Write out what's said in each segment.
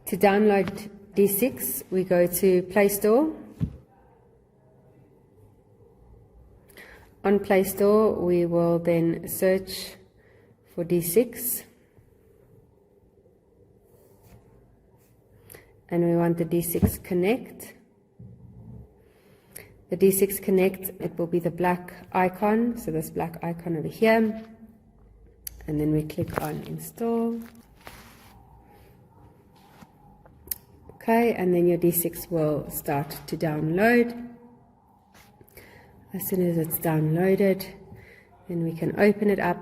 To download D6, we go to Play Store. On Play Store, we will then search for D6. And we want the D6 Connect. The D6 Connect, it will be the black icon, so this black icon over here. And then we click on Install. Okay, and then your D6 will start to download. As soon as it's downloaded, then we can open it up.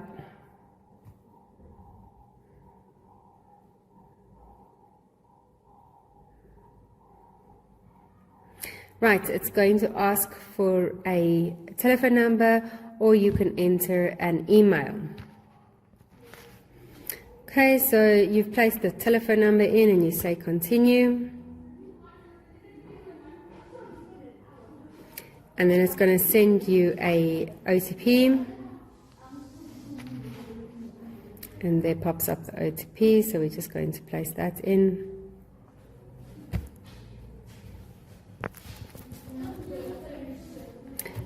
Right, it's going to ask for a telephone number, or you can enter an email. Okay, so you've placed the telephone number in and you say continue. And then it's going to send you a OTP. And there pops up the OTP, so we're just going to place that in.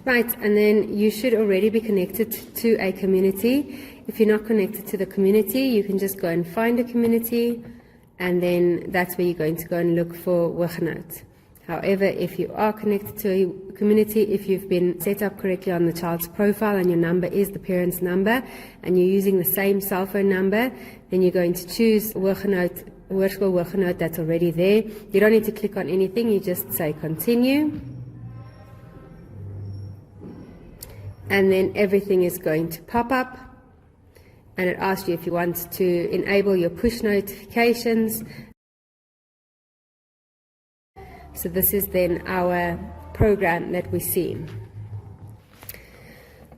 Right, and then you should already be connected to a community. If you're not connected to the community, you can just go and find a community, and then that's where you're going to go and look for Hoogenhout. However, if you are connected to a community, if you've been set up correctly on the child's profile and your number is the parent's number, and you're using the same cell phone number, then you're going to choose Hoogenhout that's already there. You don't need to click on anything, you just say continue. And then everything is going to pop up, and it asks you if you want to enable your push notifications. So this is then our program that we see.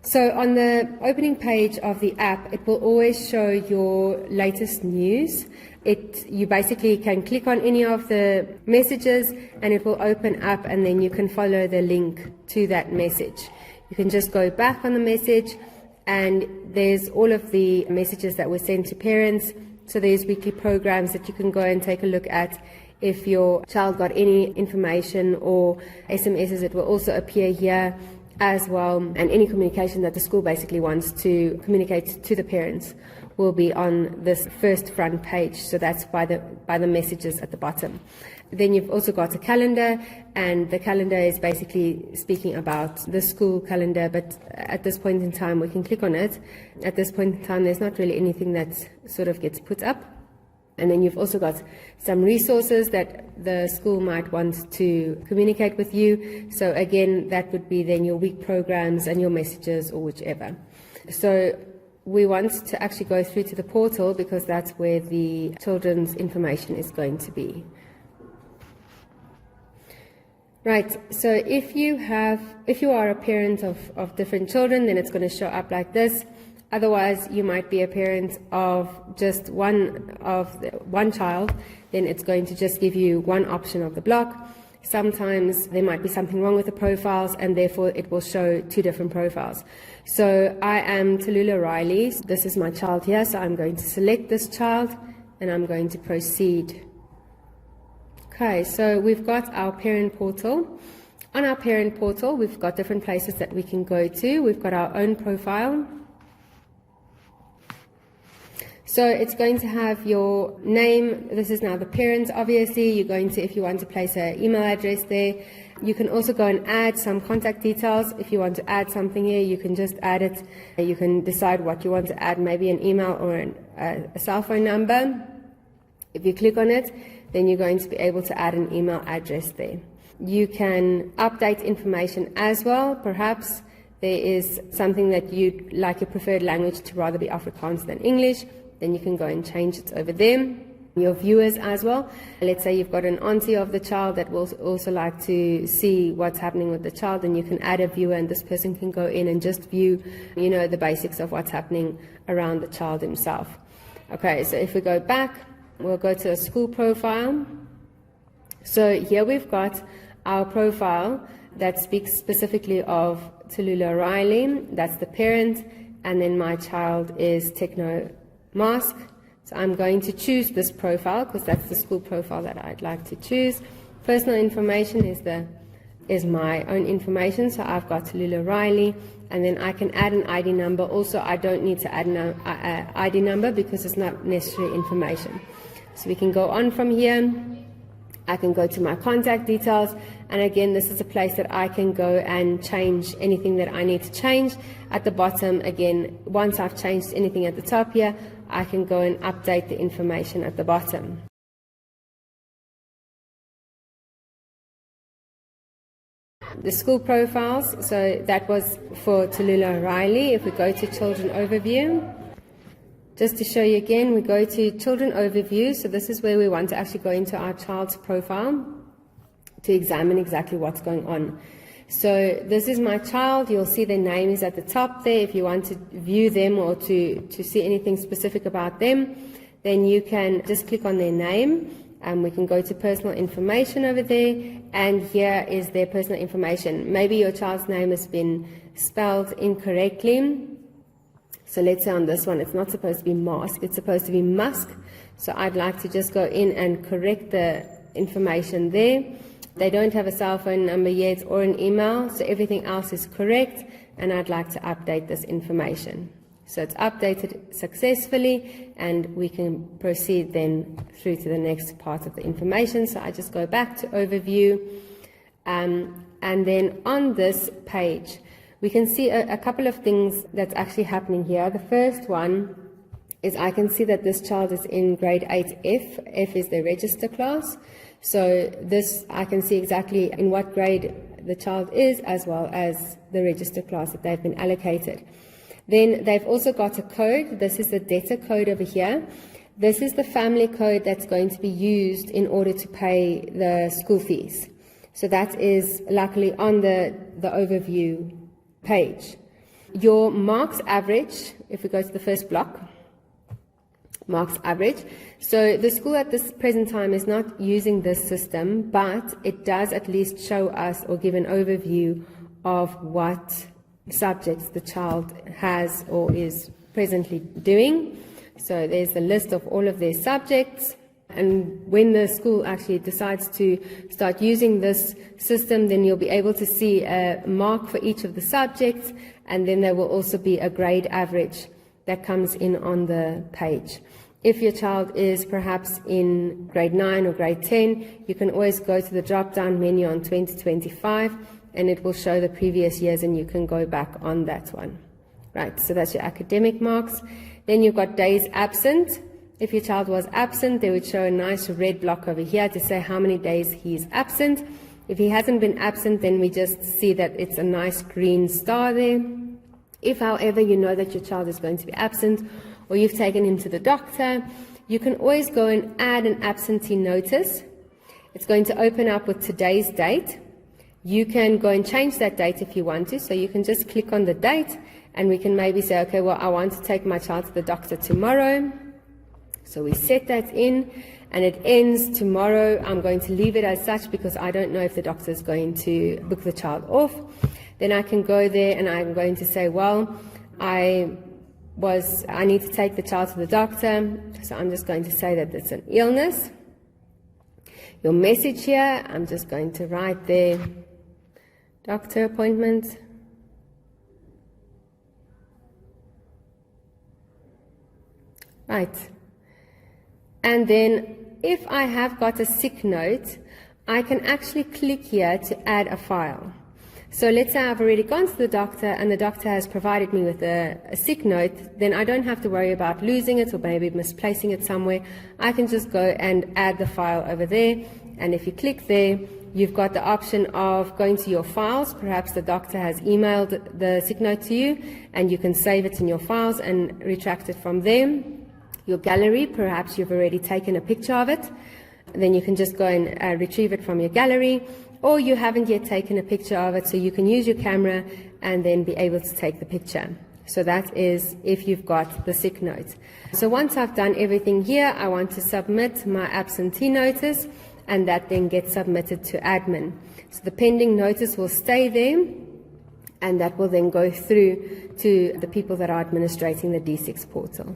So on the opening page of the app, it will always show your latest news. You basically can click on any of the messages and it will open up, and then you can follow the link to that message. You can just go back on the message, and there's all of the messages that were sent to parents. So there's weekly programs that you can go and take a look at. If your child got any information or SMSs, it will also appear here as well. And any communication that the school basically wants to communicate to the parents will be on this first front page. So that's by the messages at the bottom. Then you've also got a calendar, and the calendar is basically speaking about the school calendar, but at this point in time we can click on it. At this point in time there's not really anything that sort of gets put up. And then you've also got some resources that the school might want to communicate with you. So again, that would be then your week programs and your messages or whichever. So we want to actually go through to the portal because that's where the children's information is going to be. Right, so if you are a parent of different children, then it's going to show up like this. Otherwise, you might be a parent of just one child, then it's going to just give you one option of the block. Sometimes there might be something wrong with the profiles, and therefore it will show two different profiles. So I am Tallulah Riley. This is my child here, so I'm going to select this child and I'm going to proceed. Okay, so we've got our parent portal. On our parent portal, we've got different places that we can go to. We've got our own profile. So it's going to have your name. This is now the parents, obviously. You're going to, if you want to place an email address there. You can also go and add some contact details. If you want to add something here, you can just add it. You can decide what you want to add, maybe an email or a cell phone number. If you click on it, then you're going to be able to add an email address there. You can update information as well. Perhaps there is something that you'd like your preferred language to rather be Afrikaans than English. Then you can go and change it over there. Your viewers as well. Let's say you've got an auntie of the child that will also like to see what's happening with the child, and you can add a viewer, and this person can go in and just view, the basics of what's happening around the child himself. Okay, so if we go back, we'll go to a school profile. So here we've got our profile that speaks specifically of Tallulah Riley. That's the parent, and then my child is Techno Mask. So I'm going to choose this profile because that's the school profile that I'd like to choose. Personal information is my own information, so I've got Tallulah Riley, and then I can add an ID number. Also, I don't need to add an ID number because it's not necessary information. So we can go on from here. I can go to my contact details, and again, this is a place that I can go and change anything that I need to change. At the bottom, again, once I've changed anything at the top here, I can go and update the information at the bottom. The school profiles, so that was for Tallulah Riley. If we go to Children Overview, just to show you again, we go to Children Overview. So this is where we want to actually go into our child's profile to examine exactly what's going on. So this is my child. You'll see their name is at the top there. If you want to view them or to see anything specific about them, then you can just click on their name. We can go to personal information over there, and here is their personal information. Maybe your child's name has been spelled incorrectly. So let's say on this one, it's not supposed to be Mask, it's supposed to be Musk. So I'd like to just go in and correct the information there. They don't have a cell phone number yet or an email, so everything else is correct, and I'd like to update this information. So it's updated successfully, and we can proceed then through to the next part of the information. So I just go back to Overview, and then on this page, we can see a couple of things that's actually happening here. The first one is I can see that this child is in grade 8F. F is the register class. So this, I can see exactly in what grade the child is, as well as the register class that they've been allocated. Then they've also got a code. This is the debtor code over here. This is the family code that's going to be used in order to pay the school fees. So that is luckily on the overview page. Your marks average, if we go to the first block, marks average. So the school at this present time is not using this system, but it does at least show us or give an overview of what subjects the child has or is presently doing. So there's a list of all of their subjects, and when the school actually decides to start using this system, then you'll be able to see a mark for each of the subjects, and then there will also be a grade average that comes in on the page. If your child is perhaps in grade 9 or grade 10, you can always go to the drop-down menu on 2025, and it will show the previous years, and you can go back on that one. Right, so that's your academic marks. Then you've got days absent. If your child was absent, they would show a nice red block over here to say how many days he is absent. If he hasn't been absent, then we just see that it's a nice green star there. If, however, you know that your child is going to be absent, or you've taken him to the doctor, you can always go and add an absentee notice. It's going to open up with today's date. You can go and change that date if you want to, so you can just click on the date, and we can maybe say, okay, well, I want to take my child to the doctor tomorrow. So we set that in, and it ends tomorrow. I'm going to leave it as such because I don't know if the doctor is going to book the child off. Then I can go there and I'm going to say, well, I need to take the child to the doctor. So I'm just going to say that it's an illness. Your message here, I'm just going to write there, doctor appointment. Right. And then if I have got a sick note, I can actually click here to add a file. So let's say I've already gone to the doctor and the doctor has provided me with a sick note, then I don't have to worry about losing it or maybe misplacing it somewhere. I can just go and add the file over there. And if you click there, you've got the option of going to your files. Perhaps the doctor has emailed the sick note to you, and you can save it in your files and retract it from there. Your gallery, perhaps you've already taken a picture of it, then you can just go and retrieve it from your gallery, or you haven't yet taken a picture of it, so you can use your camera and then be able to take the picture. So that is if you've got the sick note. So once I've done everything here, I want to submit my absentee notice, and that then gets submitted to admin. So the pending notice will stay there, and that will then go through to the people that are administrating the D6 portal.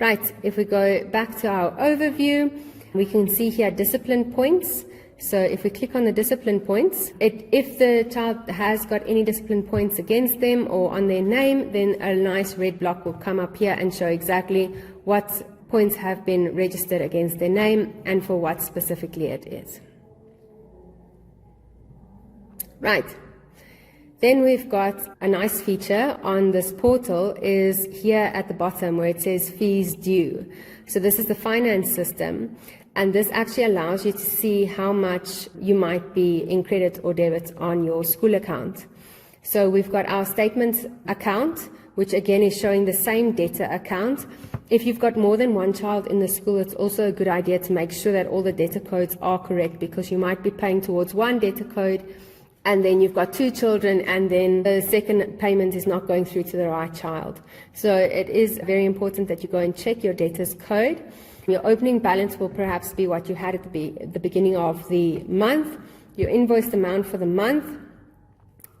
Right, if we go back to our overview, we can see here discipline points. So if we click on the discipline points, if the child has got any discipline points against them or on their name, then a nice red block will come up here and show exactly what points have been registered against their name and for what specifically it is. Right. Then we've got a nice feature on this portal is here at the bottom where it says fees due. So this is the finance system, and this actually allows you to see how much you might be in credit or debit on your school account. So we've got our statements account, which again is showing the same debtor account. If you've got more than one child in the school, it's also a good idea to make sure that all the debtor codes are correct, because you might be paying towards one debtor code and then you've got two children and then the second payment is not going through to the right child. So it is very important that you go and check your debtor's code. Your opening balance will perhaps be what you had at the beginning of the month, your invoiced amount for the month,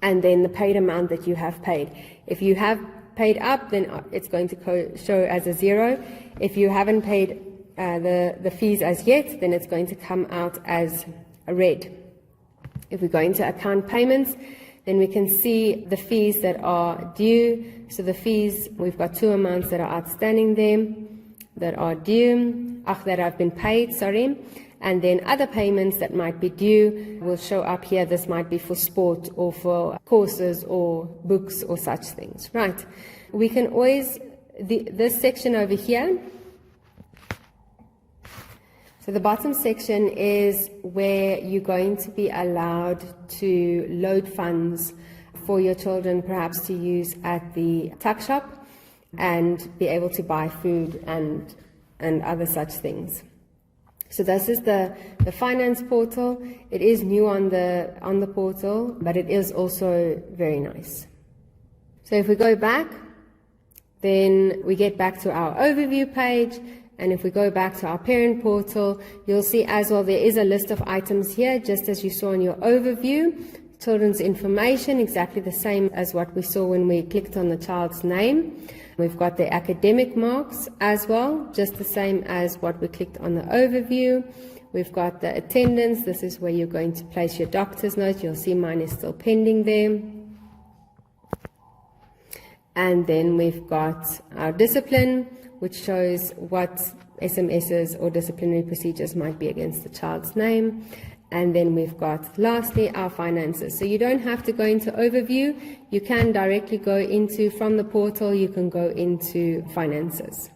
and then the paid amount that you have paid. If you have paid up, then it's going to show as a 0. If you haven't paid the fees as yet, then it's going to come out as a red. If we go into account payments, then we can see the fees that are due. So the fees, we've got two amounts that are outstanding there, that are due, that have been paid, sorry. And then other payments that might be due will show up here. This might be for sport or for courses or books or such things. Right. We can always, this section over here, so the bottom section is where you're going to be allowed to load funds for your children perhaps to use at the tuck shop and be able to buy food and other such things. So this is the finance portal. It is new on the portal, but it is also very nice. So if we go back, then we get back to our overview page. And if we go back to our parent portal, you'll see as well there is a list of items here, just as you saw in your overview. Children's information, exactly the same as what we saw when we clicked on the child's name. We've got the academic marks as well, just the same as what we clicked on the overview. We've got the attendance. This is where you're going to place your doctor's note. You'll see mine is still pending there. And then we've got our discipline, which shows what SMSs or disciplinary procedures might be against the child's name. And then we've got, lastly, our finances. So you don't have to go into overview. You can directly go into, from the portal, you can go into finances.